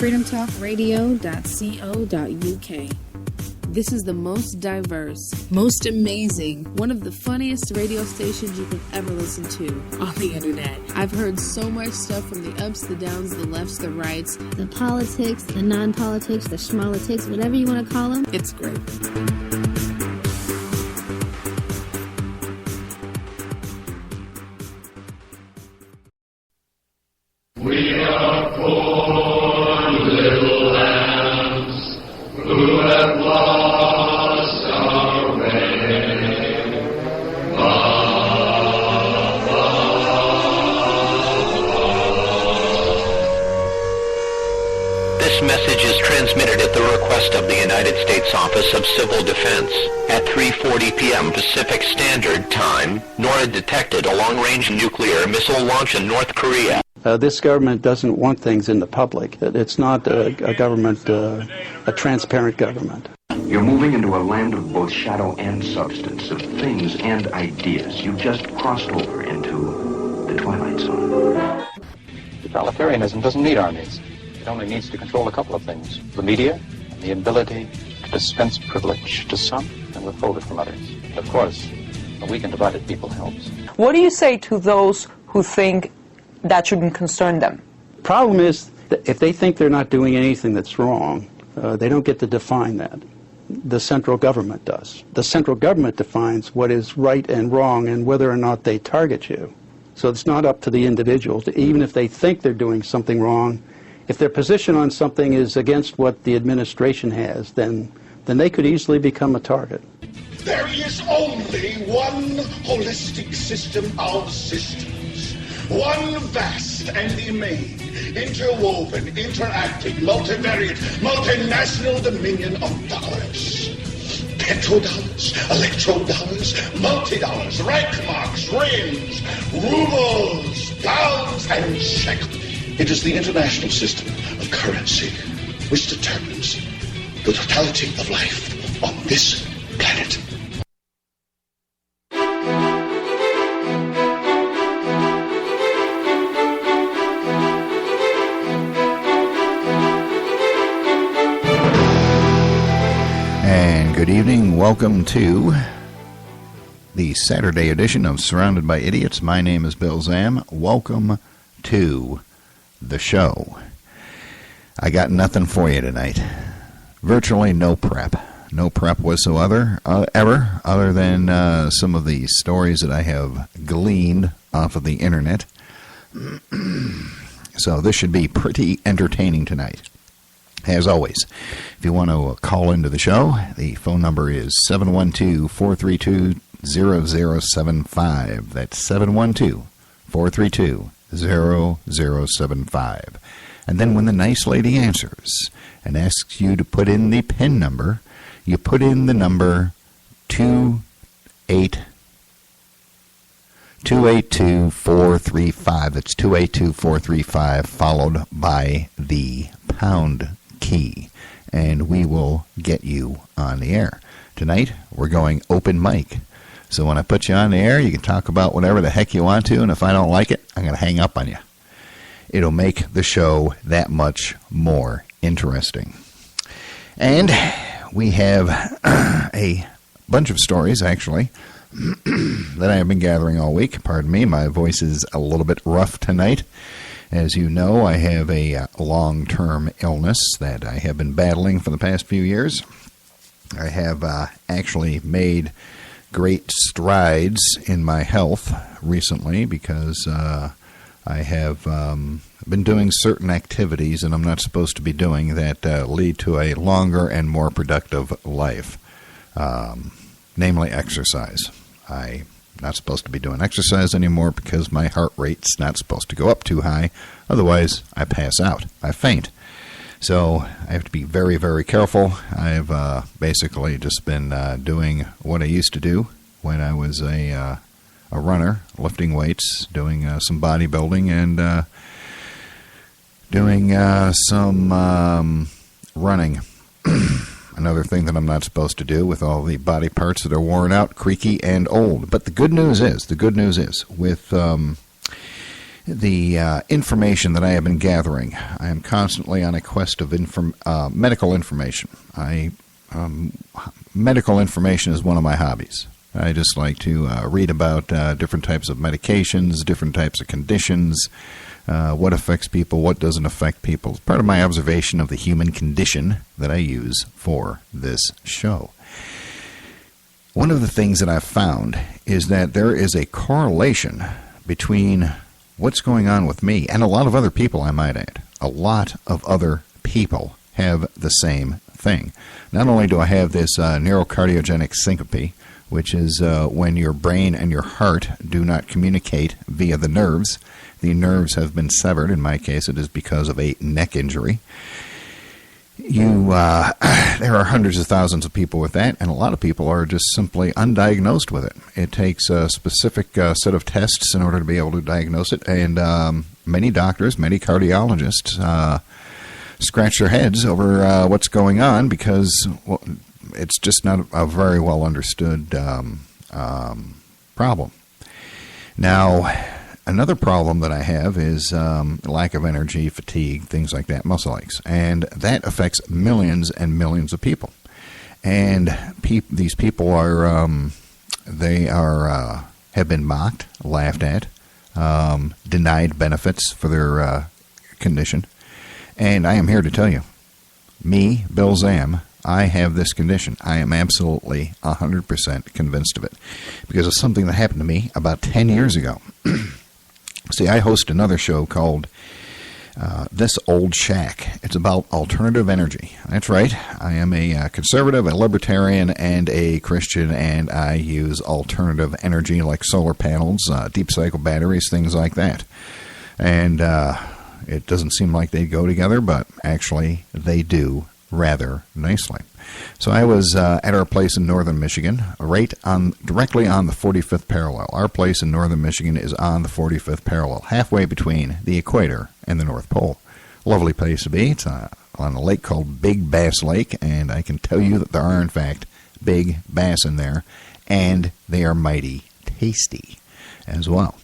freedomtalkradio.co.uk. This is the most diverse, most amazing, one of the funniest radio stations you could ever listen to on the internet. I've heard so much stuff from the ups, the downs, the lefts, the rights, the politics, the non-politics, the schmolitics, whatever you want to call them. It's great. We are poor little lambs who have lost our way. This message is transmitted at the request of the United States Office of Civil Defense at 3:40 p.m. Pacific Standard Time. NORAD detected a long-range nuclear missile launch in North Korea. This government doesn't want things in the public. It's not a government, a transparent government. You're moving into a land of both shadow and substance, of things and ideas. You've just crossed over into the Twilight Zone. Totalitarianism doesn't need armies. It only needs to control a couple of things: the media, and the ability to dispense privilege to some and withhold it from others. Of course, a weak and divided people helps. What do you say to those who think that shouldn't concern them? Problem is that if they think they're not doing anything that's wrong, they don't get to define that. The central government does. The central government defines what is right and wrong and whether or not they target you. So it's not up to the individual, even if they think they're doing something wrong. If their position on something is against what the administration has, then they could easily become a target. There is only one holistic system of systems. One vast and immane, interwoven, interacting, multivariate, multinational dominion of dollars. Petrodollars, electrodollars, multi-dollars, rank marks, rims, rubles, pounds, and shekels. It is the international system of currency which determines the totality of life on this planet. And good evening. Welcome to the Saturday edition of Surrounded by Idiots. My name is Bill Zam. Welcome to the show. I got nothing for you tonight. Virtually no prep. No prep whatsoever, other than some of the stories that I have gleaned off of the internet. So this should be pretty entertaining tonight. As always, if you want to call into the show, the phone number is 712-432-0075. That's 712-432-0075. And then when the nice lady answers and asks you to put in the PIN number, you put in the number 282-435. That's 282-435, followed by the pound key, and we will get you on the air. Tonight, we're going open mic. So when I put you on the air, you can talk about whatever the heck you want to, and if I don't like it, I'm going to hang up on you. It'll make the show that much more interesting. And we have a bunch of stories, actually, that I have been gathering all week. Pardon me, my voice is a little bit rough tonight. As you know, I have a long-term illness that I have been battling for the past few years. I have actually made great strides in my health recently because I have been doing certain activities that I'm not supposed to be doing that lead to a longer and more productive life, namely exercise. I'm not supposed to be doing exercise anymore because my heart rate's not supposed to go up too high. Otherwise, I pass out. I faint. So I have to be very, very careful. I've basically just been doing what I used to do when I was a runner, lifting weights, doing some bodybuilding, and doing some running. Another thing that I'm not supposed to do with all the body parts that are worn out, creaky, and old. But the good news is, with the information that I have been gathering. I am constantly on a quest of medical information. Medical information is one of my hobbies. I just like to read about different types of medications, different types of conditions, what affects people, what doesn't affect people. It's part of my observation of the human condition that I use for this show. One of the things that I've found is that there is a correlation between what's going on with me and a lot of other people, I might add. A lot of other people have the same thing. Not only do I have this neurocardiogenic syncope, which is when your brain and your heart do not communicate via the nerves. The nerves have been severed. In my case, it is because of a neck injury. There are hundreds of thousands of people with that, and a lot of people are just simply undiagnosed with it. It takes a specific set of tests in order to be able to diagnose it, and many doctors, many cardiologists scratch their heads over what's going on because it's just not a very well understood problem. Now, another problem that I have is lack of energy, fatigue, things like that, muscle aches, and that affects millions and millions of people. And these people are have been mocked, laughed at, denied benefits for their condition. And I am here to tell you, me, Bill Zam, I have this condition. I am absolutely 100% convinced of it because of something that happened to me about 10 years ago. See, I host another show called This Old Shack. It's about alternative energy. That's right. I am a conservative, a libertarian, and a Christian, and I use alternative energy like solar panels, deep cycle batteries, things like that. And it doesn't seem like they go together, but actually they do rather nicely. So I was at our place in northern Michigan, directly on the 45th parallel. Our place in northern Michigan is on the 45th parallel, halfway between the equator and the North Pole. Lovely place to be. It's on a lake called Big Bass Lake, and I can tell you that there are, in fact, big bass in there, and they are mighty tasty as well.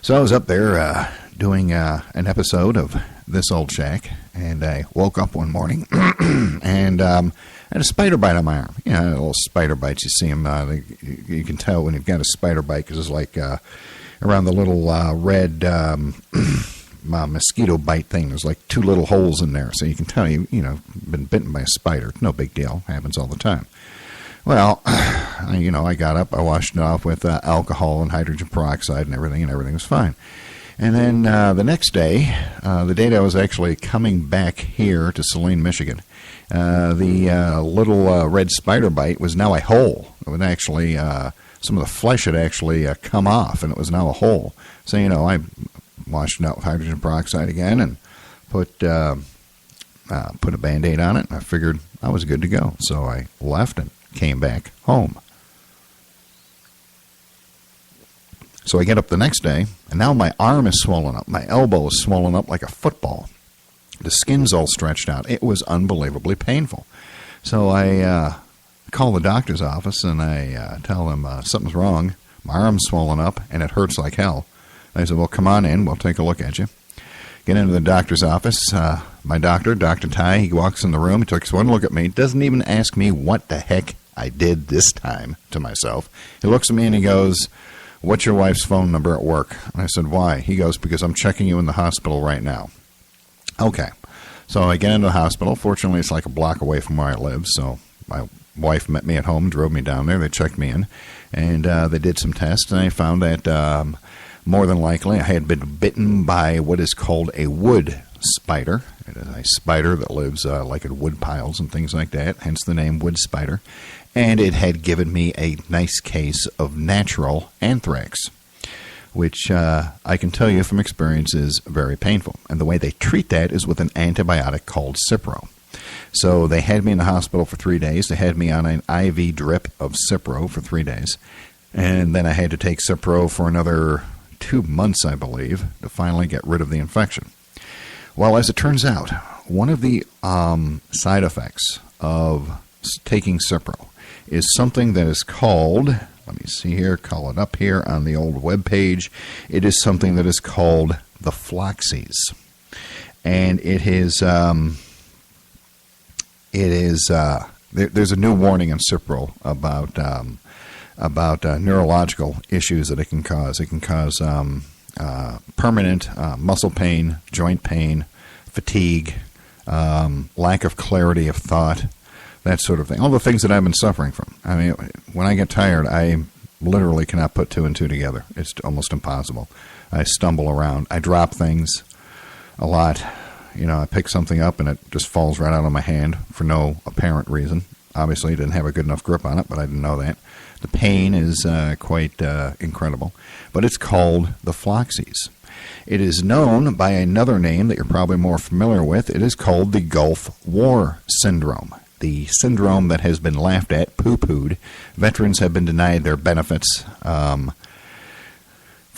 So I was up there doing an episode of This Old Shack, and I woke up one morning and I had a spider bite on my arm. You know, little spider bites, you see them, you can tell when you've got a spider bite because it's like around the little red mosquito bite thing. There's like two little holes in there, so you can tell you've been bitten by a spider. No big deal, happens all the time. Well, I got up, I washed it off with alcohol and hydrogen peroxide and everything was fine. And then the next day, the day that I was actually coming back here to Saline, Michigan, the little red spider bite was now a hole. It was actually, some of the flesh had actually come off, and it was now a hole. So, I washed it out with hydrogen peroxide again and put a Band-Aid on it, and I figured I was good to go. So I left and came back home. So I get up the next day, and now my arm is swollen up. My elbow is swollen up like a football. The skin's all stretched out. It was unbelievably painful. So I call the doctor's office, and I tell them something's wrong. My arm's swollen up, and it hurts like hell. They said, well, come on in. We'll take a look at you. Get into the doctor's office. My doctor, Dr. Ty, he walks in the room. He takes one look at me. Doesn't even ask me what the heck I did this time to myself. He looks at me, and he goes, what's your wife's phone number at work? And I said, why? He goes, because I'm checking you in the hospital right now. Okay. So I get into the hospital. Fortunately, it's like a block away from where I live. So my wife met me at home, drove me down there. They checked me in, and they did some tests, and I found that more than likely I had been bitten by what is called a wood spider. It is a spider that lives like in wood piles and things like that, hence the name wood spider. And it had given me a nice case of natural anthrax, which I can tell you from experience is very painful. And the way they treat that is with an antibiotic called Cipro. So they had me in the hospital for 3 days. They had me on an IV drip of Cipro for 3 days. And then I had to take Cipro for another 2 months, I believe, to finally get rid of the infection. Well, as it turns out, one of the side effects of taking Cipro is something that is called, let me see here, call it up here on the old web page. It is something that is called the Floxies. And there's a new warning in Cipro about neurological issues that it can cause. It can cause permanent muscle pain, joint pain, fatigue, lack of clarity of thought, that sort of thing. All the things that I've been suffering from. I mean, when I get tired, I literally cannot put two and two together. It's almost impossible. I stumble around. I drop things a lot. You know, I pick something up and it just falls right out of my hand for no apparent reason. Obviously, I didn't have a good enough grip on it, but I didn't know that. The pain is quite incredible. But it's called the Floxies. It is known by another name that you're probably more familiar with. It is called the Gulf War Syndrome. The syndrome that has been laughed at, poo-pooed. Veterans have been denied their benefits for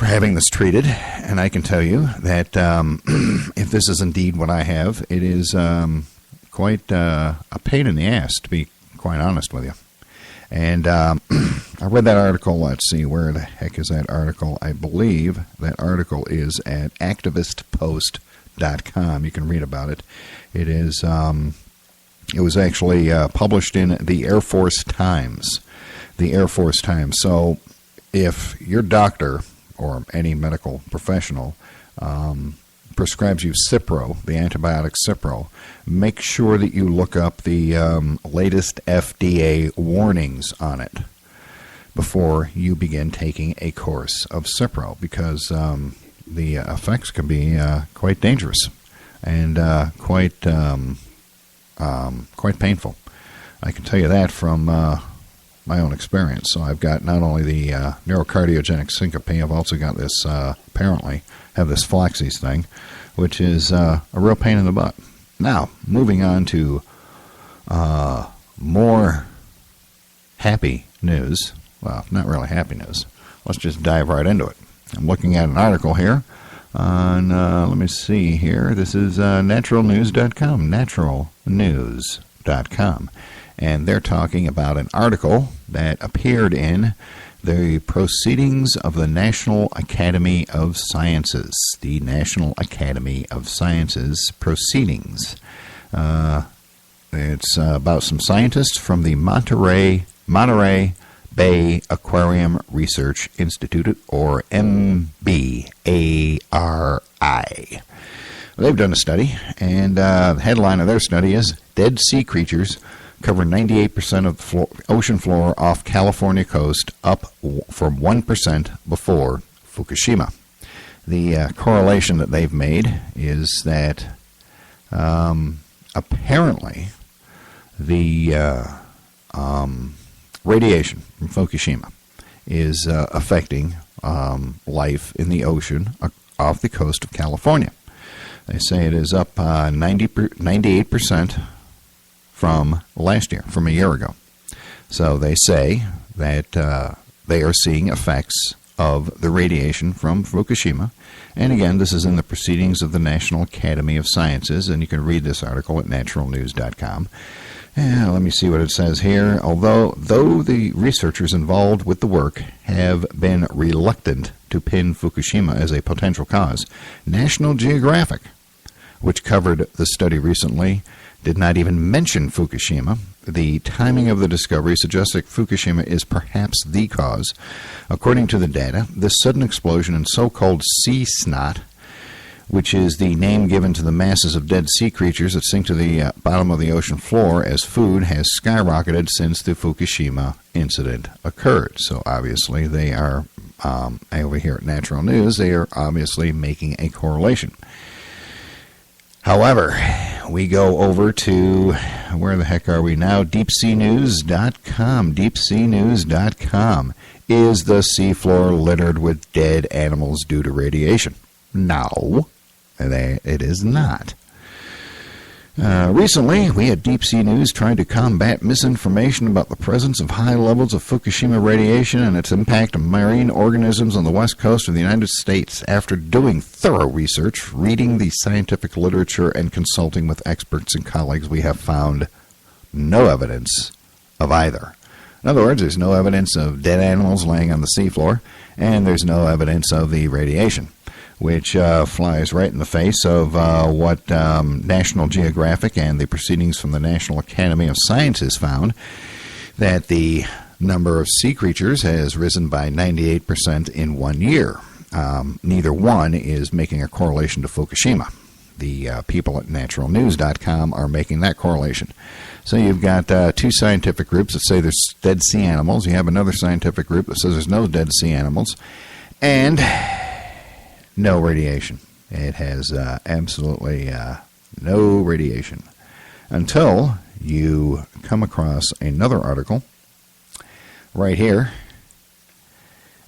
having this treated. And I can tell you that if this is indeed what I have, it is quite a pain in the ass, to be quite honest with you. And I read that article. Let's see, where the heck is that article? I believe that article is at activistpost.com. You can read about it. It is. It was actually published in the Air Force Times. The Air Force Times. So if your doctor or any medical professional prescribes you Cipro, the antibiotic Cipro, make sure that you look up the latest FDA warnings on it before you begin taking a course of Cipro, because the effects can be quite dangerous and quite painful. I can tell you that from my own experience. So I've got not only the neurocardiogenic syncope, I've also got this, apparently, have this Floxies thing, which is a real pain in the butt. Now, moving on to more happy news. Well, not really happy news. Let's just dive right into it. I'm looking at an article here on, let me see here. This is naturalnews.com, naturalnews.com. And they're talking about an article that appeared in the Proceedings of the National Academy of Sciences. The National Academy of Sciences Proceedings. It's about some scientists from the Monterey Bay Aquarium Research Institute, or MBARI. They've done a study, and the headline of their study is Dead Sea Creatures Cover 98% of the ocean floor off California coast, up from 1% before Fukushima. The correlation that they've made is that apparently the radiation from Fukushima is affecting life in the ocean off the coast of California. They say it is up 98% from last year, from a year ago. So they say that they are seeing effects of the radiation from Fukushima. And again, this is in the Proceedings of the National Academy of Sciences, and you can read this article at naturalnews.com. And let me see what it says here. Though the researchers involved with the work have been reluctant to pin Fukushima as a potential cause, National Geographic, which covered the study recently, did not even mention Fukushima. The timing of the discovery suggests that Fukushima is perhaps the cause. According to the data, this sudden explosion in so-called sea snot, which is the name given to the masses of dead sea creatures that sink to the bottom of the ocean floor as food, has skyrocketed since the Fukushima incident occurred. So obviously they are, over here at Natural News, they are obviously making a correlation. However, we go over to, where the heck are we now? DeepSeaNews.com. DeepSeaNews.com. Is the seafloor littered with dead animals due to radiation? No, it is not. Recently, we at Deep Sea News tried to combat misinformation about the presence of high levels of Fukushima radiation and its impact on marine organisms on the west coast of the United States. After doing thorough research, reading the scientific literature, and consulting with experts and colleagues, we have found no evidence of either. In other words, there's no evidence of dead animals laying on the seafloor, and there's no evidence of the radiation. which flies right in the face of what National Geographic and the proceedings from the National Academy of Sciences found, that the number of sea creatures has risen by 98% in 1 year. Neither one is making a correlation to Fukushima. The people at naturalnews.com are making that correlation. So you've got two scientific groups that say there's dead sea animals. You have another scientific group that says there's no dead sea animals. And no radiation. It has absolutely no radiation. Until you come across another article right here.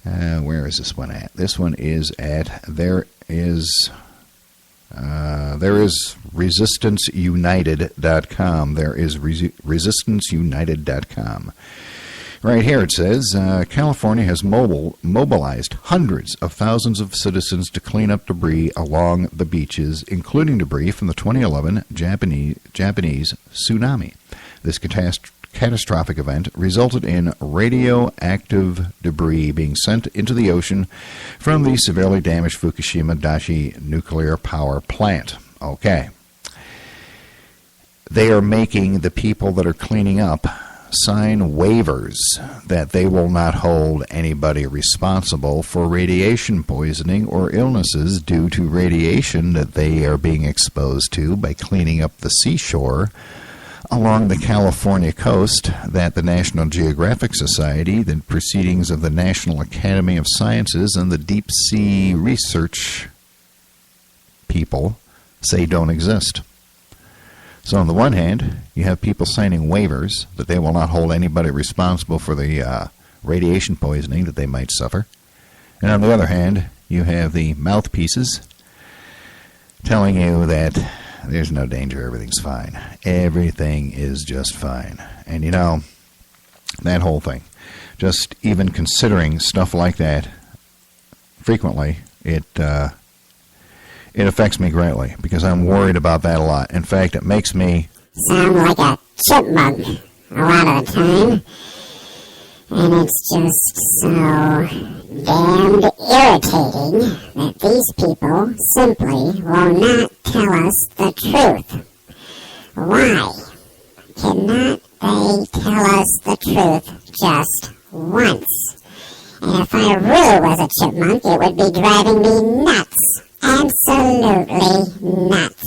Where is this one at? This one is at there is resistanceunited.com. There is resistanceunited.com. Right here it says, California has mobilized hundreds of thousands of citizens to clean up debris along the beaches, including debris from the 2011 Japanese tsunami. This catastrophic event resulted in radioactive debris being sent into the ocean from the severely damaged Fukushima Daiichi nuclear power plant. Okay. They are making the people that are cleaning up sign waivers that they will not hold anybody responsible for radiation poisoning or illnesses due to radiation that they are being exposed to by cleaning up the seashore along the California coast, that the National Geographic Society, the proceedings of the National Academy of Sciences, and the deep sea research people say don't exist. So on the one hand, you have people signing waivers that they will not hold anybody responsible for the radiation poisoning that they might suffer. And on the other hand, you have the mouthpieces telling you that there's no danger, everything's fine. Everything is just fine. And you know, that whole thing, just even considering stuff like that frequently, it affects me greatly because I'm worried about that a lot. In fact, it makes me sound like a chipmunk a lot of the time. And it's just so damned irritating that these people simply will not tell us the truth. Why cannot they tell us the truth just once? And if I really was a chipmunk, it would be driving me nuts. Absolutely nuts.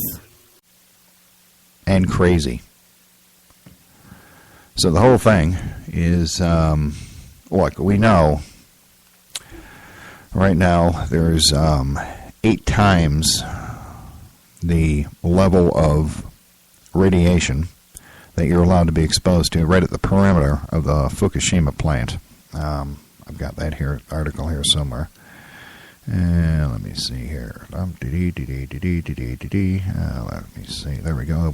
And crazy. So the whole thing is, look, we know right now there's 8 times the level of radiation that you're allowed to be exposed to right at the perimeter of the Fukushima plant. I've got that here article here somewhere. And let me see here. Let me see. There we go.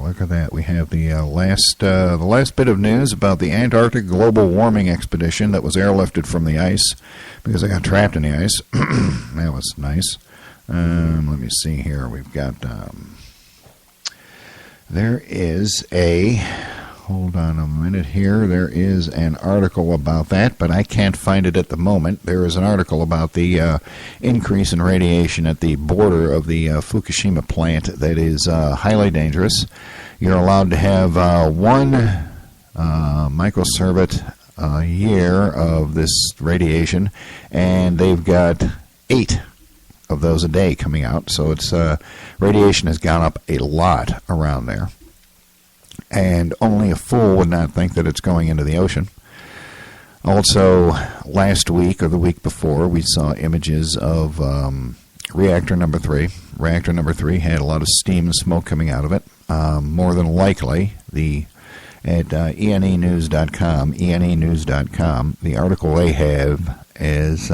Look at that. We have the last bit of news about the Antarctic global warming expedition that was airlifted from the ice because they got trapped in the ice. That was nice. Let me see here. We've got. There is a. Hold on a minute here. There is an article about that, but I can't find it at the moment. There is an article about the increase in radiation at the border of the Fukushima plant that is highly dangerous. You're allowed to have 1 microsievert a year of this radiation, and they've got 8 of those a day coming out. So it's radiation has gone up a lot around there. And only a fool would not think that it's going into the ocean. Also, last week or the week before, we saw images of reactor number 3. Reactor number 3 had a lot of steam and smoke coming out of it. More than likely, at enenews.com, the article they have is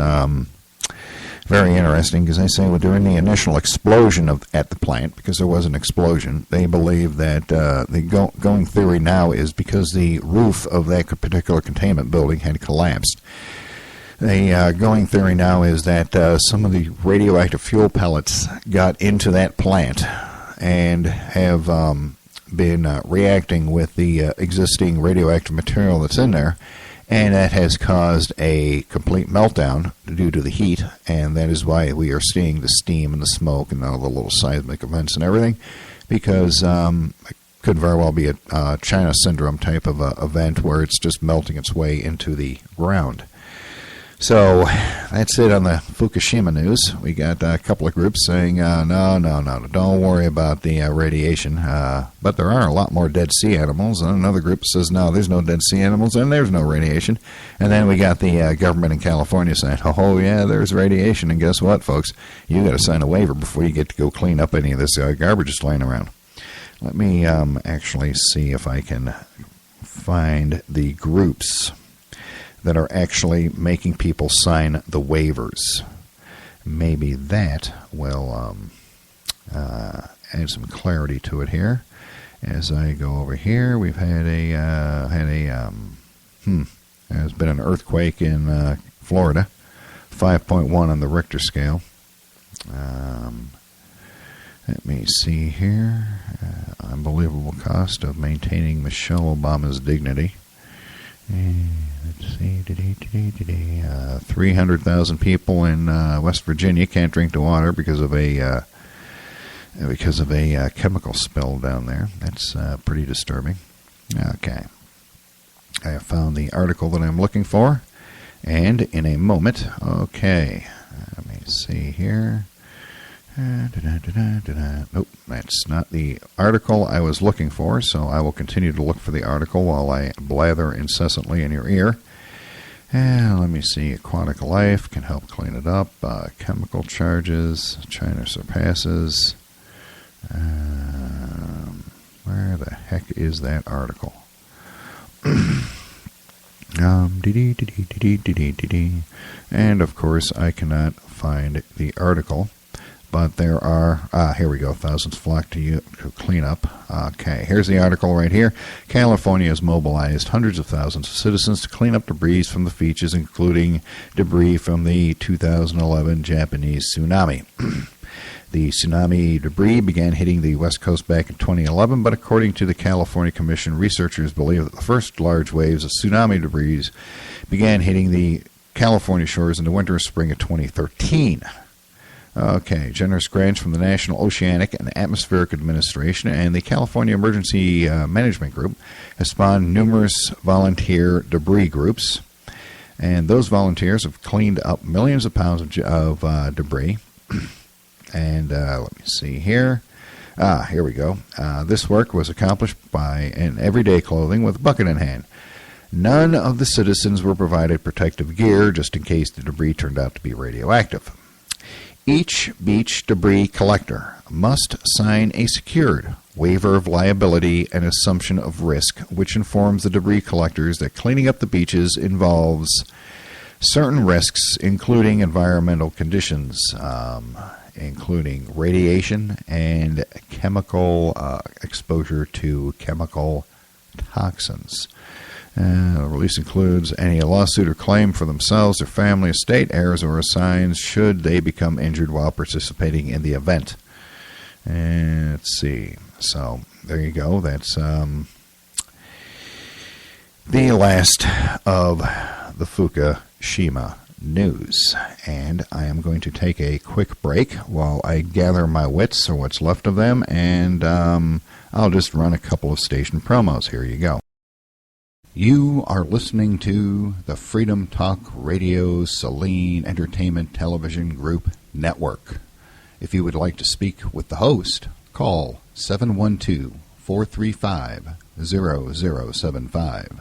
very interesting because they say, well, during the initial explosion at the plant, because there was an explosion, they believe that the going theory now is because the roof of that particular containment building had collapsed. The going theory now is that some of the radioactive fuel pellets got into that plant and have been reacting with the existing radioactive material that's in there, And that has caused a complete meltdown due to the heat, and that is why we are seeing the steam and the smoke and all the little seismic events and everything, because it could very well be a China syndrome type of event where it's just melting its way into the ground. So that's it on the Fukushima news. We got a couple of groups saying, no, don't worry about the radiation. But there are a lot more dead sea animals. And another group says, no, there's no dead sea animals and there's no radiation. And then we got the government in California saying, oh, yeah, there's radiation. And guess what, folks? You got to sign a waiver before you get to go clean up any of this garbage that's laying around. Let me actually see if I can find the groups that are actually making people sign the waivers. Maybe that will add some clarity to it here. As I go over here, we've had there's been an earthquake in Florida, 5.1 on the Richter scale. Let me see here. Unbelievable cost of maintaining Michelle Obama's dignity. Let's see, 300,000 people in West Virginia can't drink the water because of a chemical spill down there. That's pretty disturbing. Okay, I have found the article that I'm looking for, and in a moment. Okay, let me see here. Nope, that's not the article I was looking for, so I will continue to look for the article while I blather incessantly in your ear. And let me see, aquatic life can help clean it up. Chemical charges, China surpasses. Where the heck is that article? And of course I cannot find the article. But there are, here we go, thousands flock to you to clean up. Okay, here's the article right here. California has mobilized hundreds of thousands of citizens to clean up debris from the beaches, including debris from the 2011 Japanese tsunami. The tsunami debris began hitting the West Coast back in 2011, but according to the California Commission, researchers believe that the first large waves of tsunami debris began hitting the California shores in the winter and spring of 2013. Okay, generous grants from the National Oceanic and Atmospheric Administration and the California Emergency Management Group has spawned numerous volunteer debris groups, and those volunteers have cleaned up millions of pounds of debris. And let me see here. Here we go. This work was accomplished by in everyday clothing with a bucket in hand. None of the citizens were provided protective gear just in case the debris turned out to be radioactive. Each beach debris collector must sign a secured waiver of liability and assumption of risk, which informs the debris collectors that cleaning up the beaches involves certain risks, including environmental conditions, including radiation and chemical exposure to chemical toxins. The release includes any lawsuit or claim for themselves, their family, estate, heirs, or assigns should they become injured while participating in the event. And let's see. So there you go. That's the last of the Fukushima news. And I am going to take a quick break while I gather my wits, or what's left of them, and I'll just run a couple of station promos. Here you go. You are listening to the Freedom Talk Radio Saline Entertainment Television Group Network. If you would like to speak with the host, call 712-435-0075.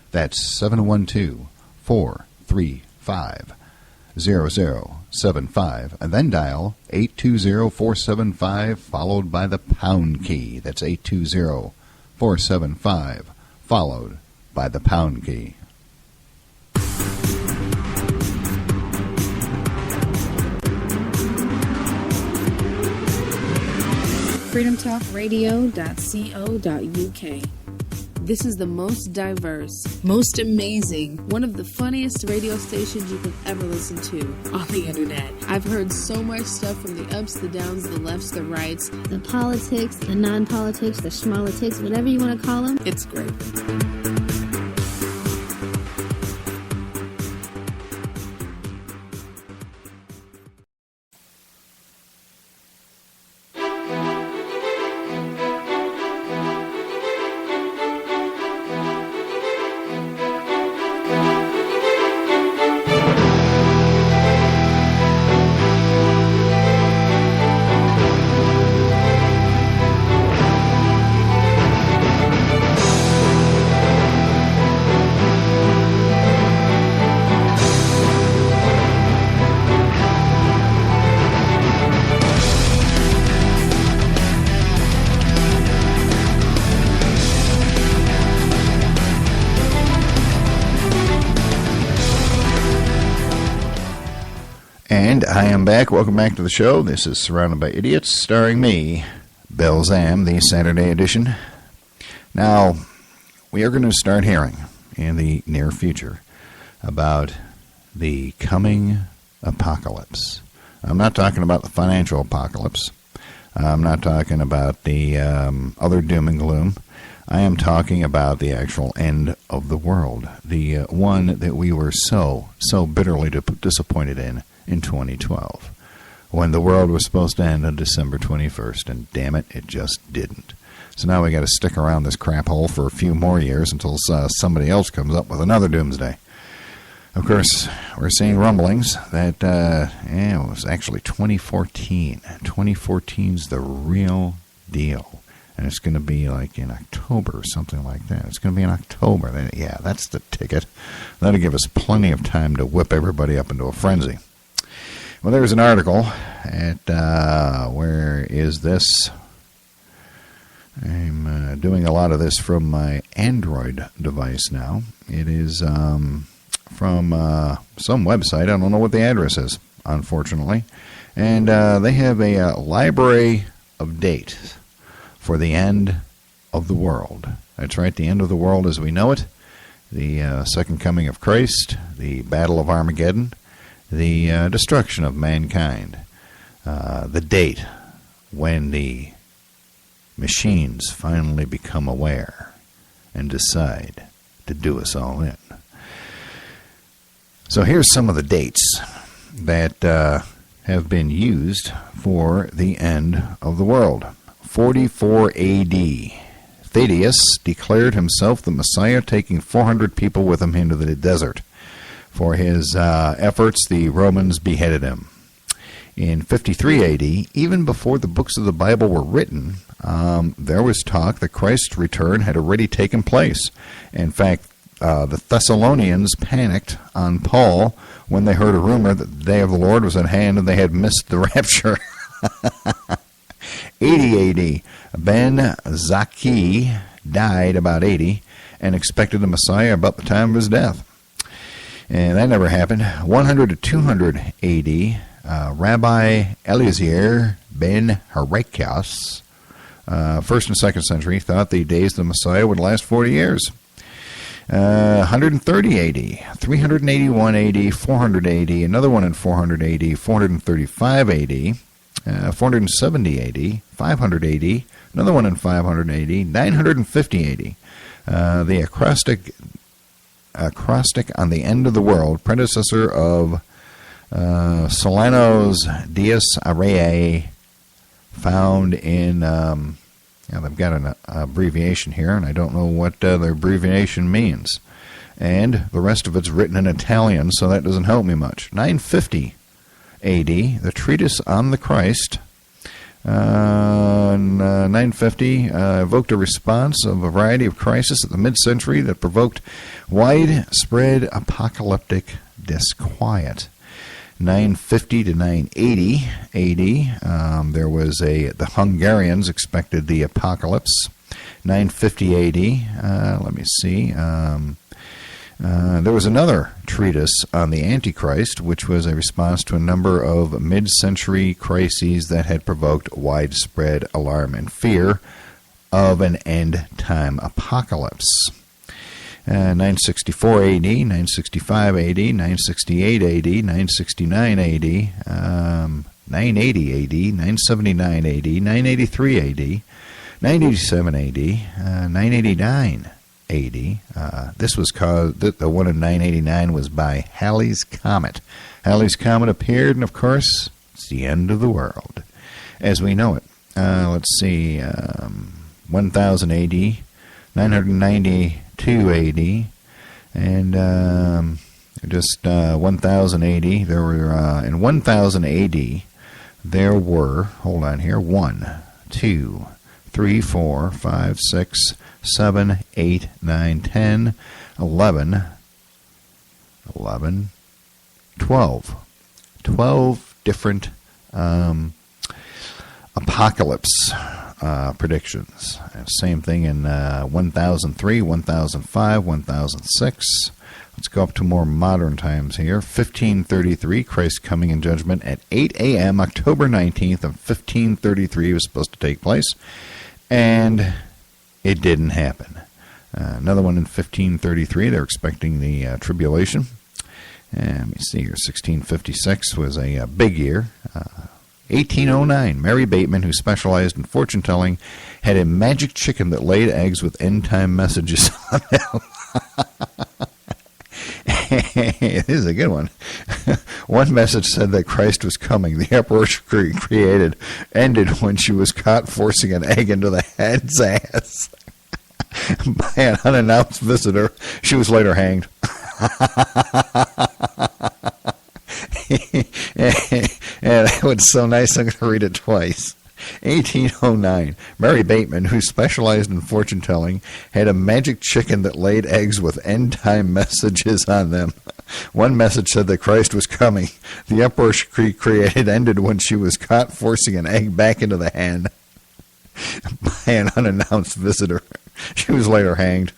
That's 712-435-0075, and then dial 820-475 followed by the pound key. That's 820-475 followed by the pound key. freedomtalkradio.co.uk. This is the most diverse, most amazing, one of the funniest radio stations you could ever listen to on the internet. I've heard so much stuff from the ups, the downs, the lefts, the rights, the politics, the non-politics, the schmalitics, whatever you want to call them. It's great. And I am back. Welcome back to the show. This is Surrounded by Idiots, starring me, Bill Zam, the Saturday edition. Now, we are going to start hearing in the near future about the coming apocalypse. I'm not talking about the financial apocalypse. I'm not talking about the other doom and gloom. I am talking about the actual end of the world, the one that we were so bitterly disappointed in 2012, when the world was supposed to end on December 21st, and damn it, it just didn't. So now we got to stick around this crap hole for a few more years until somebody else comes up with another doomsday. Of course, we're seeing rumblings that it was actually 2014. 2014's the real deal. And it's going to be like in October or something like that. It's going to be in October. Yeah, that's the ticket. That'll give us plenty of time to whip everybody up into a frenzy. Well, there's an article at, where is this? I'm doing a lot of this from my Android device now. It is from some website. I don't know what the address is, unfortunately. And they have a library of dates for the end of the world. That's right, the end of the world as we know it, the second coming of Christ, the Battle of Armageddon, the destruction of mankind, the date when the machines finally become aware and decide to do us all in. So here's some of the dates that have been used for the end of the world. 44 A.D. Thaddeus declared himself the Messiah, taking 400 people with him into the desert. For his efforts, the Romans beheaded him. In 53 A.D., even before the books of the Bible were written, there was talk that Christ's return had already taken place. In fact, the Thessalonians panicked on Paul when they heard a rumor that the day of the Lord was at hand and they had missed the rapture. 80 A.D., Ben Zakkai died about 80 and expected the Messiah about the time of his death. And that never happened. 100 to 200 A.D., Rabbi Eliezer ben Harakias, 1st and 2nd century, thought the days of the Messiah would last 40 years. 130 A.D., 381 A.D., 400 A.D., another one in 400 A.D., 435 A.D., 470 A.D., 500 A.D., another one in 500 A.D., 950 A.D. The acrostic on the end of the world, predecessor of Solano's Dies Irae, found in, they've got an abbreviation here, and I don't know what the abbreviation means. And the rest of it's written in Italian, so that doesn't help me much. 950 A.D., the treatise on the Christ, 950, evoked a response of a variety of crises at the mid-century that provoked widespread apocalyptic disquiet. 950 to 980 A.D., there was the Hungarians expected the apocalypse. 950 A.D., let me see, there was another treatise on the Antichrist, which was a response to a number of mid-century crises that had provoked widespread alarm and fear of an end-time apocalypse. 964 AD, 965 AD, 968 AD, 969 AD, 980 AD, 979 AD, 983 AD, 987 AD, 989 AD. This was caused, the one in 989 was by Halley's Comet. Halley's Comet appeared, and of course, it's the end of the world as we know it. Let's see, 1000 AD, 992 AD, and just 1000 AD. There were, in 1000 AD, there were, hold on here, 1, 2, 3, 4, 5, 6, 7, 8, 9, 10, 11, 12. 12 different apocalypse predictions. Same thing in 1003, 1005, 1006, Let's go up to more modern times here. 1533, Christ coming in judgment at 8 a.m., October 19th of 1533 was supposed to take place, and it didn't happen. Another one in 1533, they're expecting the tribulation. And let me see here, 1656 was a big year. 1809, Mary Bateman, who specialized in fortune-telling, had a magic chicken that laid eggs with end-time messages on them. This is a good one. One message said that Christ was coming. The uproar she created ended when she was caught forcing an egg into the hen's ass by an unannounced visitor. She was later hanged. And it was so nice, I'm going to read it twice. 1809, Mary Bateman, who specialized in fortune-telling, had a magic chicken that laid eggs with end-time messages on them. One message said that Christ was coming. The uproar she created ended when she was caught forcing an egg back into the hen by an unannounced visitor. She was later hanged.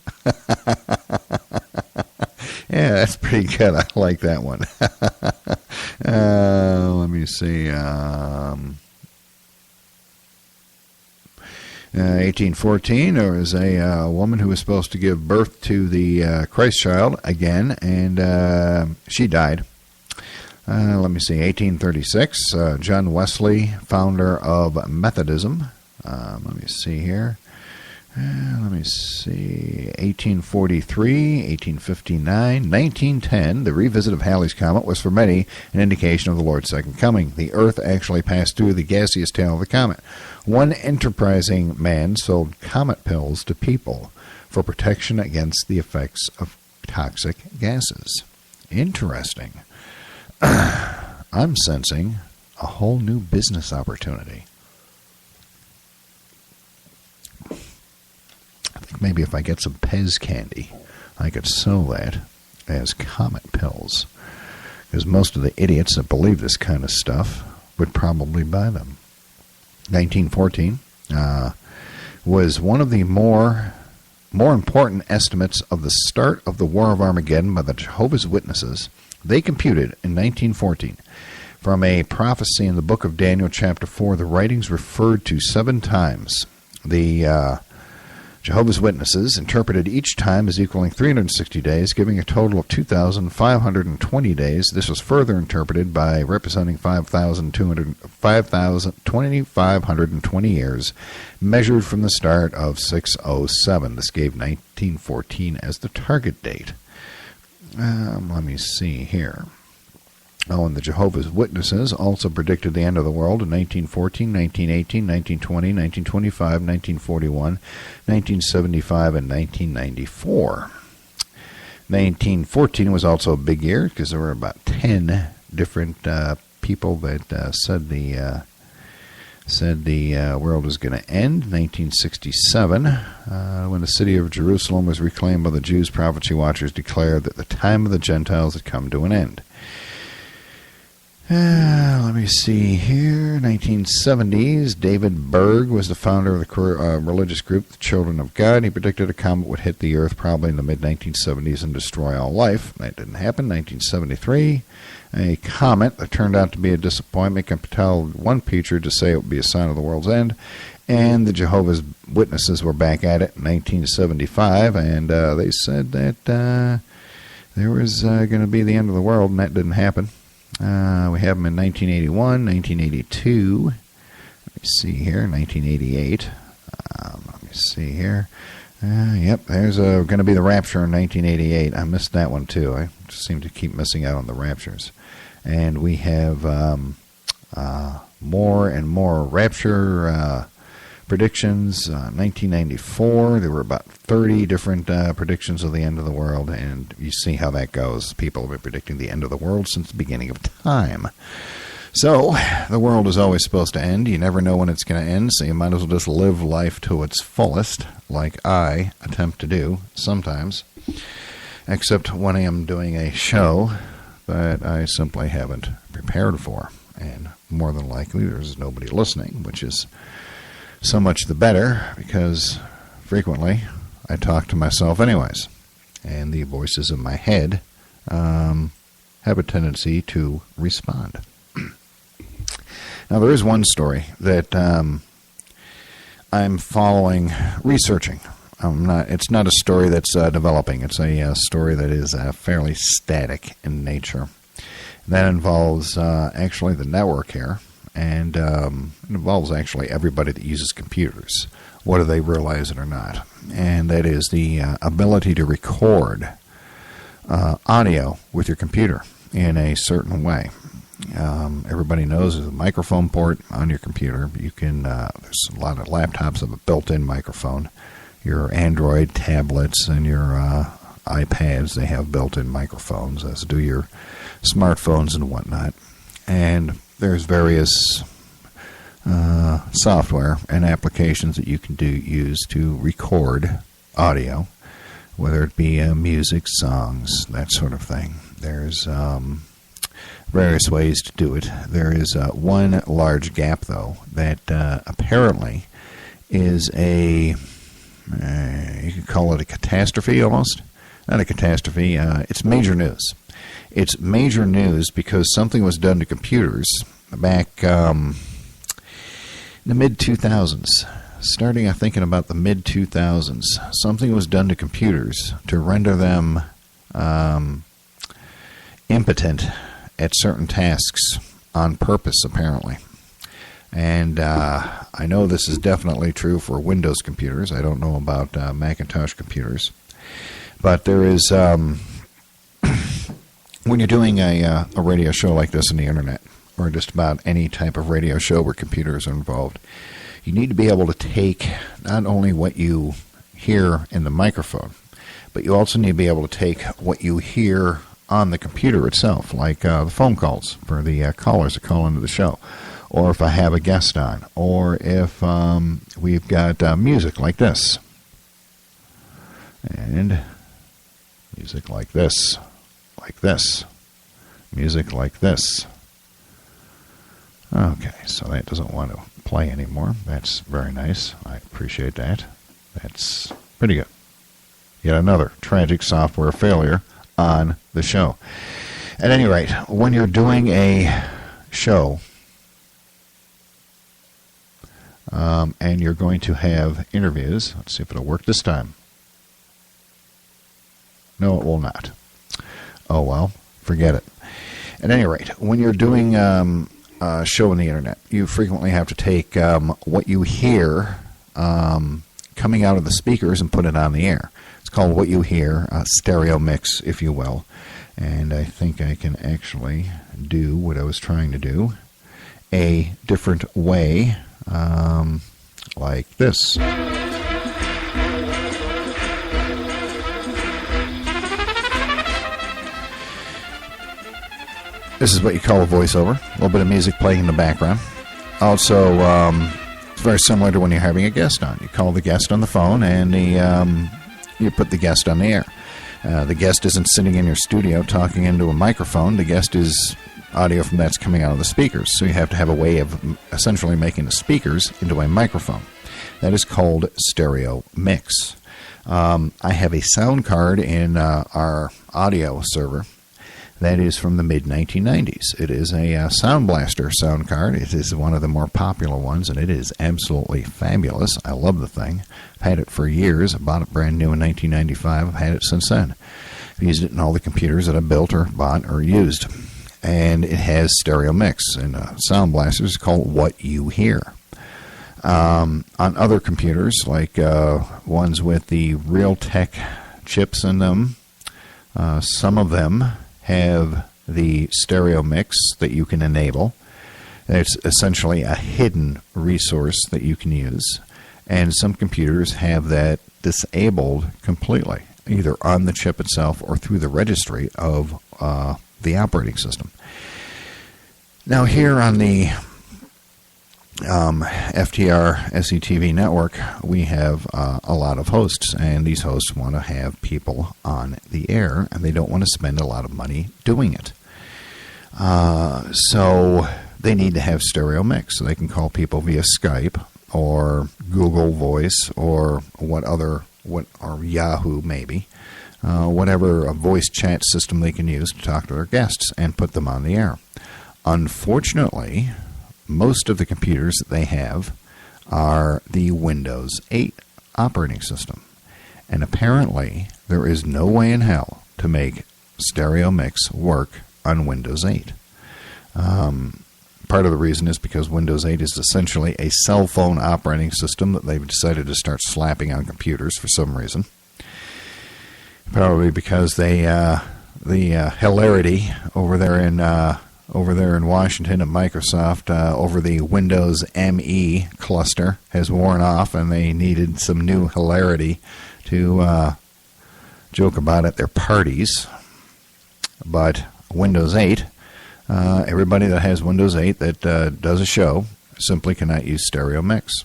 Yeah, that's pretty good. I like that one. Let me see. 1814, there was a woman who was supposed to give birth to the Christ child again, and she died. Let me see, 1836, John Wesley, founder of Methodism. Let me see here. Let me see, 1843, 1859, 1910, the revisit of Halley's Comet was for many an indication of the Lord's second coming. The Earth actually passed through the gaseous tail of the comet. One enterprising man sold comet pills to people for protection against the effects of toxic gases. Interesting. I'm sensing a whole new business opportunity. I think maybe if I get some Pez candy, I could sell that as comet pills. Because most of the idiots that believe this kind of stuff would probably buy them. 1914 was one of the more important estimates of the start of the War of Armageddon by the Jehovah's Witnesses. They computed in 1914 from a prophecy in the book of Daniel chapter 4, the writings referred to 7 times. The Jehovah's Witnesses interpreted each time as equaling 360 days, giving a total of 2,520 days. This was further interpreted by representing 2,520 years, measured from the start of 607. This gave 1914 as the target date. Let me see here. Oh, and the Jehovah's Witnesses also predicted the end of the world in 1914, 1918, 1920, 1925, 1941, 1975, and 1994. 1914 was also a big year because there were about 10 different people that said the world was going to end. 1967, when the city of Jerusalem was reclaimed by the Jews, prophecy watchers declared that the time of the Gentiles had come to an end. Let me see here. 1970s, David Berg was the founder of the religious group, the Children of God. He predicted a comet would hit the Earth probably in the mid-1970s and destroy all life. That didn't happen. 1973, a comet that turned out to be a disappointment compelled one preacher to say it would be a sign of the world's end. And the Jehovah's Witnesses were back at it in 1975, and they said that there was going to be the end of the world, and that didn't happen. We have them in 1981, 1982. Let me see here, 1988. Let me see here. Yep, there's going to be the rapture in 1988. I missed that one too. I just seem to keep missing out on the raptures. And we have more and more rapture predictions. 1994, there were about 30 different predictions of the end of the world, and you see how that goes. People have been predicting the end of the world since the beginning of time. So, the world is always supposed to end. You never know when it's going to end, so you might as well just live life to its fullest, like I attempt to do sometimes, except when I am doing a show that I simply haven't prepared for. And more than likely, there's nobody listening, which is so much the better, because frequently I talk to myself anyways. and the voices in my head have a tendency to respond. Now, there is one story that I'm following, researching. It's not a story that's developing. It's a story that is fairly static in nature. That involves actually the network here, and it involves actually everybody that uses computers, whether they realize it or not. And that is the ability to record audio with your computer in a certain way. Everybody knows there's a microphone port on your computer. You can there's a lot of laptops have a built-in microphone. Your Android tablets and your iPads, they have built-in microphones, as do your smartphones and whatnot. And there's various software and applications that you can use to record audio, whether it be music, songs, that sort of thing. There's various ways to do it. There is one large gap, though, that apparently is you could call it a catastrophe almost. Not a catastrophe. It's major news. It's major news because something was done to computers back in the mid-2000s. Starting, I think, in about the mid-2000s. Something was done to computers to render them impotent at certain tasks on purpose, apparently. And I know this is definitely true for Windows computers. I don't know about Macintosh computers. But there is, when you're doing a radio show like this on the Internet, or just about any type of radio show where computers are involved, you need to be able to take not only what you hear in the microphone, but you also need to be able to take what you hear on the computer itself, like the phone calls for the callers that call into the show, or if I have a guest on, or if we've got music like this, and music like this, music like this. Okay, so that doesn't want to play anymore. That's very nice. I appreciate that. That's pretty good. Yet another tragic software failure on the show. At any rate, when you're doing a show and you're going to have interviews, let's see if it'll work this time. No, it will not. Oh well, forget it. At any rate, when you're doing a show on the Internet, you frequently have to take what you hear coming out of the speakers and put it on the air. It's called what you hear, a stereo mix, if you will. And I think I can actually do what I was trying to do a different way, like this. This is what you call a voiceover. A little bit of music playing in the background. Also, it's very similar to when you're having a guest on. You call the guest on the phone, and you put the guest on the air. The guest isn't sitting in your studio talking into a microphone. The guest is audio from that's coming out of the speakers. So you have to have a way of essentially making the speakers into a microphone. That is called stereo mix. I have a sound card in our audio server that is from the mid-1990s. It is a Sound Blaster sound card. It is one of the more popular ones, and it is absolutely fabulous. I love the thing. I've had it for years. I bought it brand new in 1995. I've had it since then. I've used it in all the computers that I built or bought or used. And it has stereo mix, and Sound Blaster is called What You Hear. On other computers, like ones with the Realtek chips in them, some of them have the stereo mix that you can enable. It's essentially a hidden resource that you can use. And some computers have that disabled completely, either on the chip itself or through the registry of the operating system. Now here on the FTR SETV network, we have a lot of hosts, and these hosts want to have people on the air, and they don't want to spend a lot of money doing it. So they need to have stereo mix, so they can call people via Skype or Google Voice or or Yahoo maybe, whatever voice chat system they can use to talk to their guests and put them on the air. Unfortunately, most of the computers that they have are the Windows 8 operating system. And apparently, there is no way in hell to make stereo mix work on Windows 8. Part of the reason is because Windows 8 is essentially a cell phone operating system that they've decided to start slapping on computers for some reason. Probably because the hilarity over there in Washington at Microsoft over the Windows ME cluster has worn off, and they needed some new hilarity to joke about at their parties. But Windows 8, everybody that has Windows 8 that does a show simply cannot use stereo mix.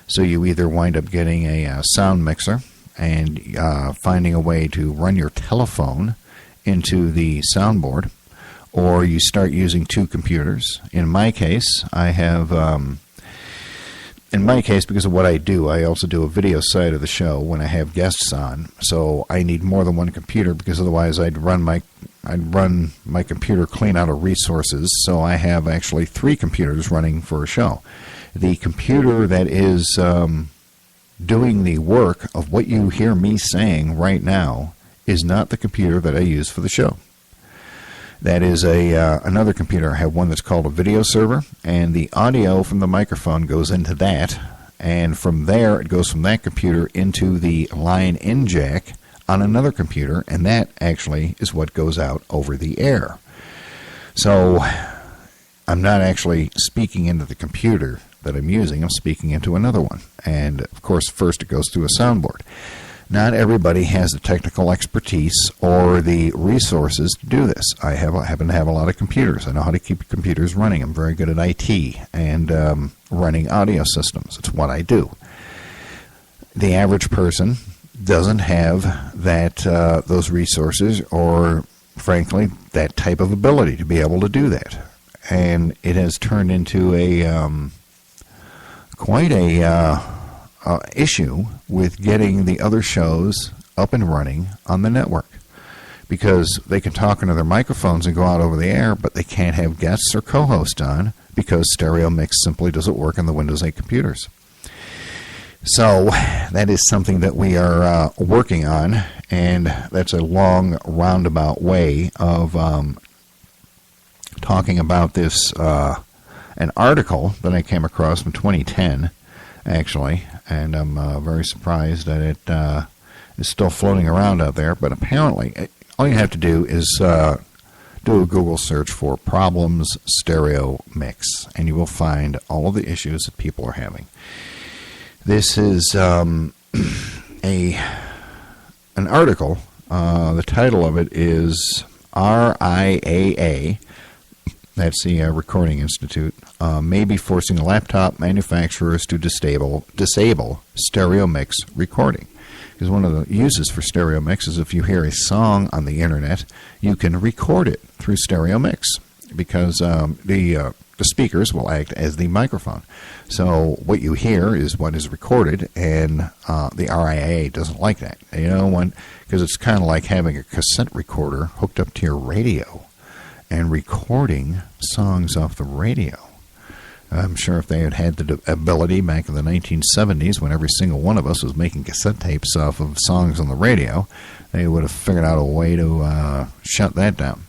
So you either wind up getting a sound mixer and finding a way to run your telephone into the soundboard, or you start using two computers. In my case, because of what I do, I also do a video side of the show when I have guests on. So I need more than one computer, because otherwise I'd run my computer clean out of resources. So I have actually three computers running for a show. The computer that is doing the work of what you hear me saying right now is not the computer that I use for the show. That is another computer. I have one that's called a video server, and the audio from the microphone goes into that, and from there it goes from that computer into the line-in jack on another computer, and that actually is what goes out over the air. So I'm not actually speaking into the computer that I'm using. I'm speaking into another one, and of course first it goes through a soundboard. Not everybody has the technical expertise or the resources to do this. I happen to have a lot of computers. I know how to keep computers running. I'm very good at IT and running audio systems. It's what I do. The average person doesn't have that those resources, or frankly that type of ability to be able to do that. And it has turned into quite a issue with getting the other shows up and running on the network, because they can talk into their microphones and go out over the air, but they can't have guests or co-hosts on because stereo mix simply doesn't work on the Windows 8 computers. So that is something that we are working on, and that's a long roundabout way of talking about this, an article that I came across from 2010, actually, and I'm very surprised that it is still floating around out there. But apparently, all you have to do is do a Google search for problems stereo mix, and you will find all of the issues that people are having. This is an article. The title of it is RIAA. That's the Recording Institute, may be forcing laptop manufacturers to disable stereo mix recording. Because one of the uses for stereo mix is if you hear a song on the internet, you can record it through stereo mix, because the speakers will act as the microphone. So what you hear is what is recorded, and the RIAA doesn't like that. You know, because it's kind of like having a cassette recorder hooked up to your radio and recording songs off the radio. I'm sure if they had had the ability back in the 1970s, when every single one of us was making cassette tapes off of songs on the radio, they would have figured out a way to shut that down.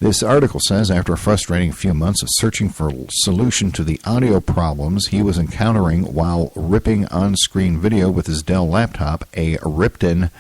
This article says, after a frustrating few months of searching for a solution to the audio problems he was encountering while ripping on-screen video with his Dell laptop, a ripped-in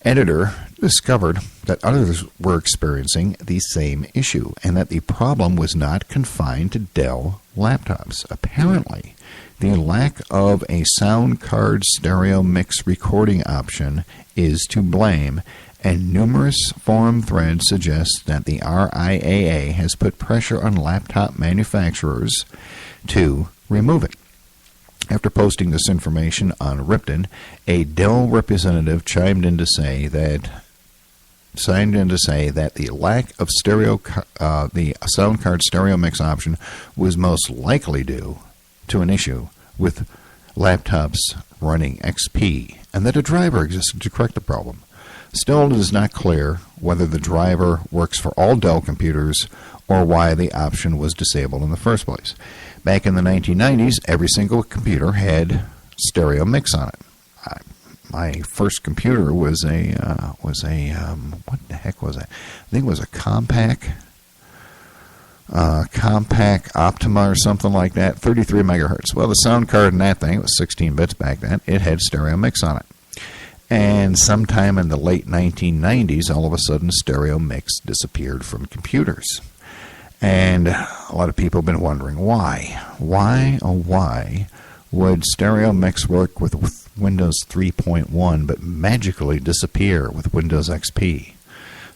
editor discovered that others were experiencing the same issue, and that the problem was not confined to Dell laptops. Apparently, the lack of a sound card stereo mix recording option is to blame, and numerous forum threads suggest that the RIAA has put pressure on laptop manufacturers to remove it. After posting this information on Ripton, a Dell representative chimed in to say that the lack of the sound card stereo mix option was most likely due to an issue with laptops running XP, and that a driver existed to correct the problem. Still, it is not clear whether the driver works for all Dell computers or why the option was disabled in the first place. Back in the 1990s, every single computer had stereo mix on it. My first computer was a what the heck was it? I think it was a Compaq Optima or something like that, 33 megahertz. Well, the sound card in that thing, it was 16 bits back then, it had stereo mix on it. And sometime in the late 1990s, all of a sudden, stereo mix disappeared from computers. And a lot of people have been wondering why. Why, oh why, would stereo mix work with Windows 3.1 but magically disappear with Windows XP?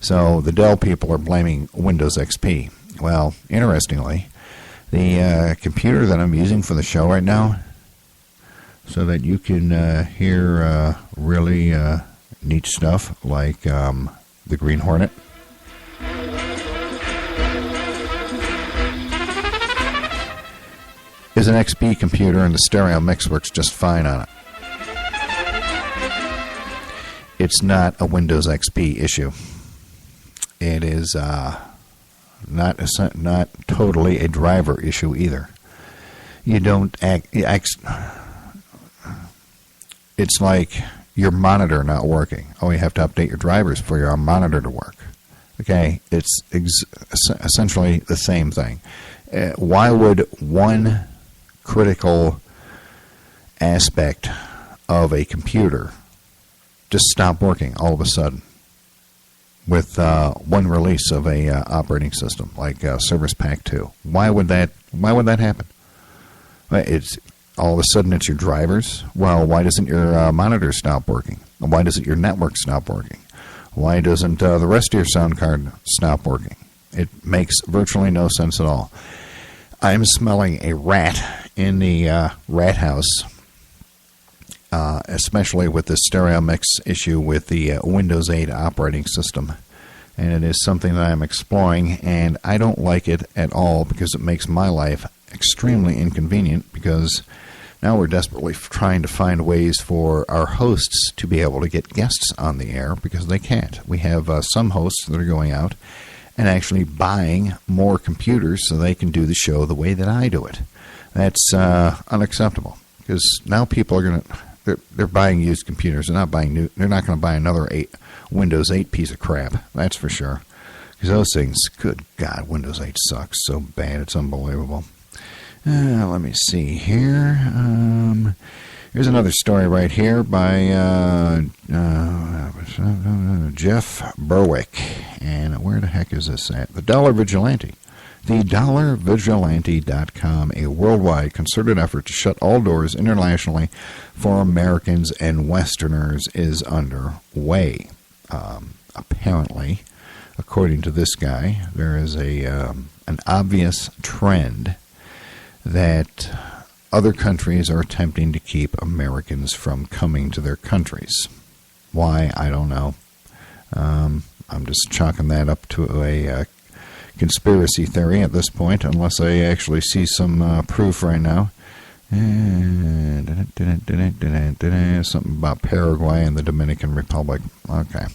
So the Dell people are blaming Windows XP. Well, interestingly, the computer that I'm using for the show right now, so that you can hear really neat stuff like the Green Hornet, is an XP computer, and the stereo mix works just fine on it. It's not a Windows XP issue. It is not totally a driver issue either. You don't it's like your monitor not working. Oh, you have to update your drivers for your monitor to work. Okay, it's essentially the same thing. Why would one critical aspect of a computer just stop working all of a sudden with one release of a operating system like Service Pack 2? Why would that happen? It's all of a sudden it's your drivers. Well, why doesn't your monitor stop working? Why doesn't your network stop working? Why doesn't the rest of your sound card stop working? It makes virtually no sense at all. I'm smelling a rat in the rat house, especially with the stereo mix issue with the Windows 8 operating system. And it is something that I'm exploring, and I don't like it at all because it makes my life extremely inconvenient, because now we're desperately trying to find ways for our hosts to be able to get guests on the air because they can't. We have some hosts that are going out and actually buying more computers so they can do the show the way that I do it. That's unacceptable, because now people are they're buying used computers. They're not buying new. They're not going to buy another Windows 8 piece of crap. That's for sure. Because those things, good God, Windows 8 sucks so bad. It's unbelievable. Let me see here. Here's another story right here by Jeff Berwick. And where the heck is this at? The Dollar Vigilante. TheDollarVigilante.com, a worldwide concerted effort to shut all doors internationally for Americans and Westerners, is underway. Apparently, according to this guy, there is an obvious trend that other countries are attempting to keep Americans from coming to their countries. Why? I don't know. I'm just chalking that up to a conspiracy theory at this point, unless I actually see some proof right now. Something about Paraguay and the Dominican Republic. Okay.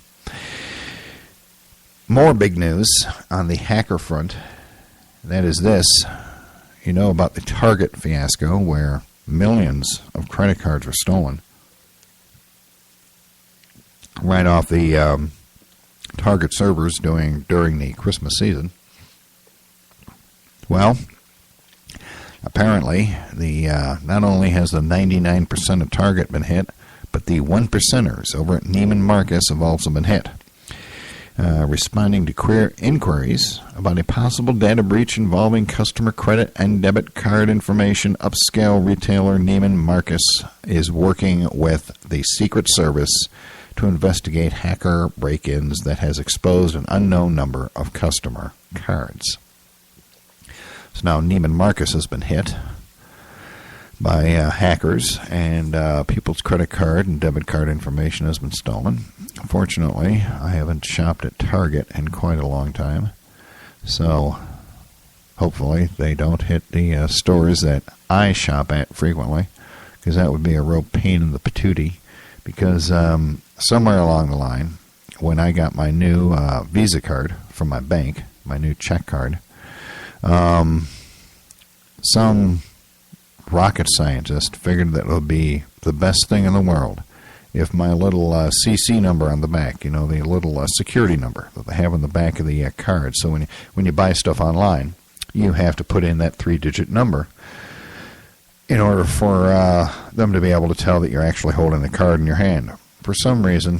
More big news on the hacker front. That is this. You know about the Target fiasco where millions of credit cards were stolen right off the Target servers during the Christmas season. Well, apparently, not only has the 99% of Target been hit, but the 1%ers over at Neiman Marcus have also been hit. Responding to inquiries about a possible data breach involving customer credit and debit card information, upscale retailer Neiman Marcus is working with the Secret Service to investigate hacker break-ins that has exposed an unknown number of customer cards. So now Neiman Marcus has been hit by hackers, and people's credit card and debit card information has been stolen. Fortunately, I haven't shopped at Target in quite a long time, so hopefully they don't hit the stores that I shop at frequently, because that would be a real pain in the patootie, because somewhere along the line, when I got my new Visa card from my bank, my new check card, some rocket scientist figured that it would be the best thing in the world if my little CC number on the back, the little security number that they have on the back of the card. So when you buy stuff online, you have to put in that 3-digit number in order for them to be able to tell that you're actually holding the card in your hand. For some reason,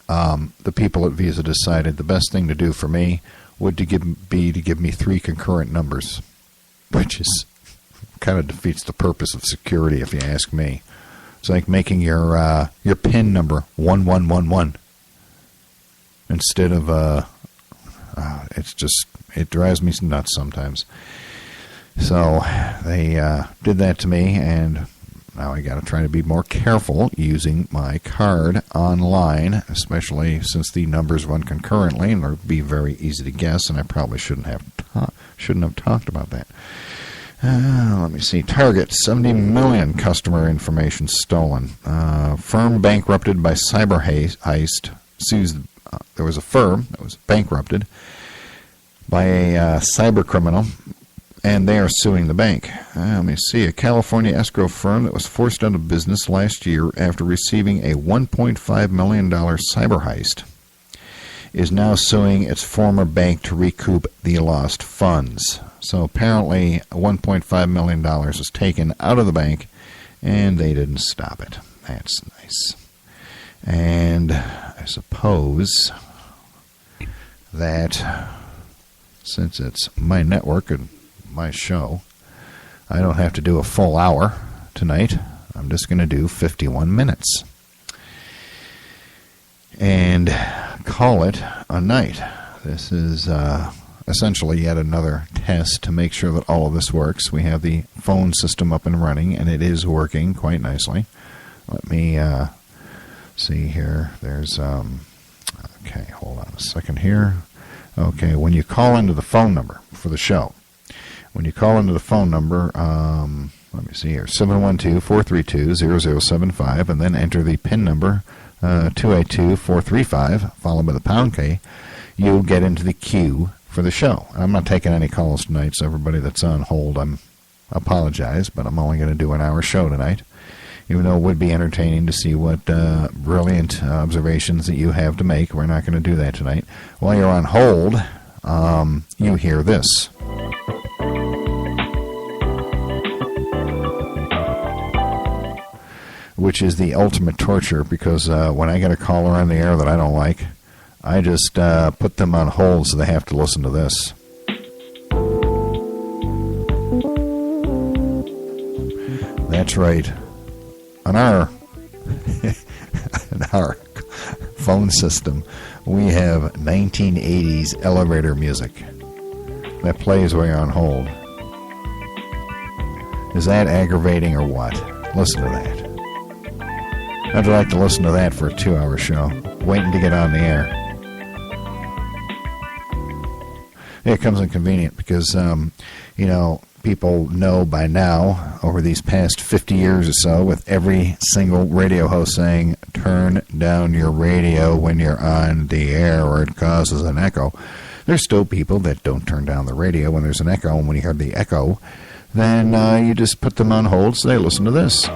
the people at Visa decided the best thing to do for me would to give me 3 concurrent numbers, which is kind of defeats the purpose of security, if you ask me. It's like making your PIN number 1111 instead of it drives me nuts sometimes. So they did that to me, and now I got to try to be more careful using my card online, especially since the numbers run concurrently and they'll be very easy to guess. And I probably shouldn't have talked about that. Let me see. Target, 70 million customer information stolen. Firm bankrupted by cyber heist. Sues. There was a firm that was bankrupted by a cyber criminal, and they are suing the bank. Let me see. A California escrow firm that was forced out of business last year after receiving a $1.5 million cyber heist is now suing its former bank to recoup the lost funds. So apparently $1.5 million was taken out of the bank, and they didn't stop it. That's nice. And I suppose that since it's my network and my show, I don't have to do a full hour tonight. I'm just going to do 51 minutes and call it a night. This is essentially yet another test to make sure that all of this works. We have the phone system up and running, and it is working quite nicely. Let me see here. There's okay, hold on a second here. Okay, when you call into the phone number for the show, when you call into the phone number, let me see here, 712-432-0075, and then enter the PIN number 282-435, followed by the pound key, you'll get into the queue for the show. I'm not taking any calls tonight, so everybody that's on hold, I apologize, but I'm only going to do an hour show tonight, even though it would be entertaining to see what brilliant observations that you have to make. We're not going to do that tonight. While you're on hold, you hear this. Which is the ultimate torture, because when I get a caller on the air that I don't like, I just put them on hold so they have to listen to this. That's right. On our phone system, we have 1980s elevator music that plays while you're on hold. Is that aggravating or what? Listen to that. I'd like to listen to that for a 2-hour show, waiting to get on the air. It comes inconvenient because, people know by now, over these past 50 years or so, with every single radio host saying, turn down your radio when you're on the air or it causes an echo. There's still people that don't turn down the radio when there's an echo, and when you hear the echo, then you just put them on hold so they listen to this.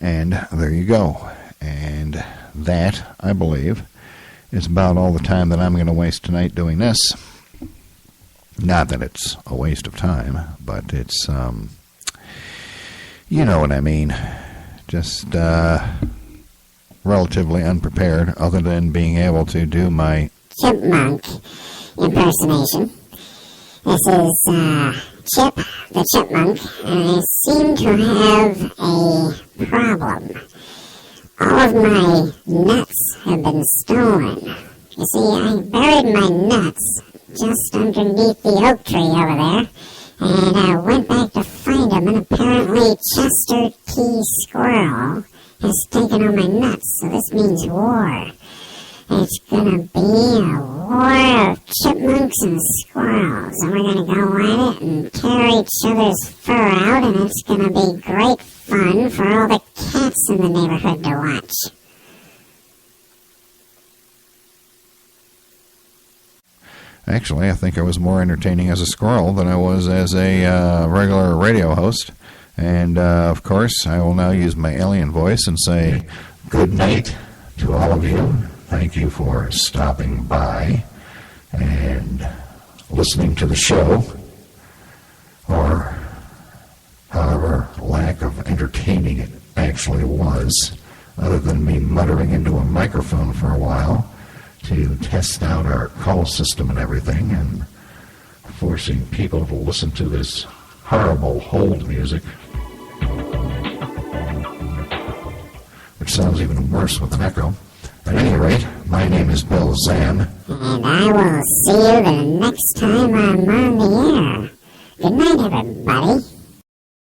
And there you go. And that, I believe, is about all the time that I'm going to waste tonight doing this. Not that it's a waste of time, but it's, you know what I mean. Just relatively unprepared, other than being able to do my chipmunk impersonation. This is Chip the Chipmunk, and I seem to have a problem. All of my nuts have been stolen. You see, I buried my nuts just underneath the oak tree over there, and I went back to find them, and apparently Chester T. Squirrel has taken all my nuts, so this means war. It's gonna be a war of chipmunks and squirrels, and we're gonna go at it and tear each other's fur out, and it's gonna be great fun for all the cats in the neighborhood to watch. Actually, I think I was more entertaining as a squirrel than I was as a regular radio host. And, of course, I will now use my alien voice and say good night to all of you. Thank you for stopping by and listening to the show, or however lack of entertaining it actually was, other than me muttering into a microphone for a while to test out our call system and everything, and forcing people to listen to this horrible hold music, which sounds even worse with an echo. At any rate, my name is Bill Zan. And I will see you the next time I'm on the air. Good night, everybody.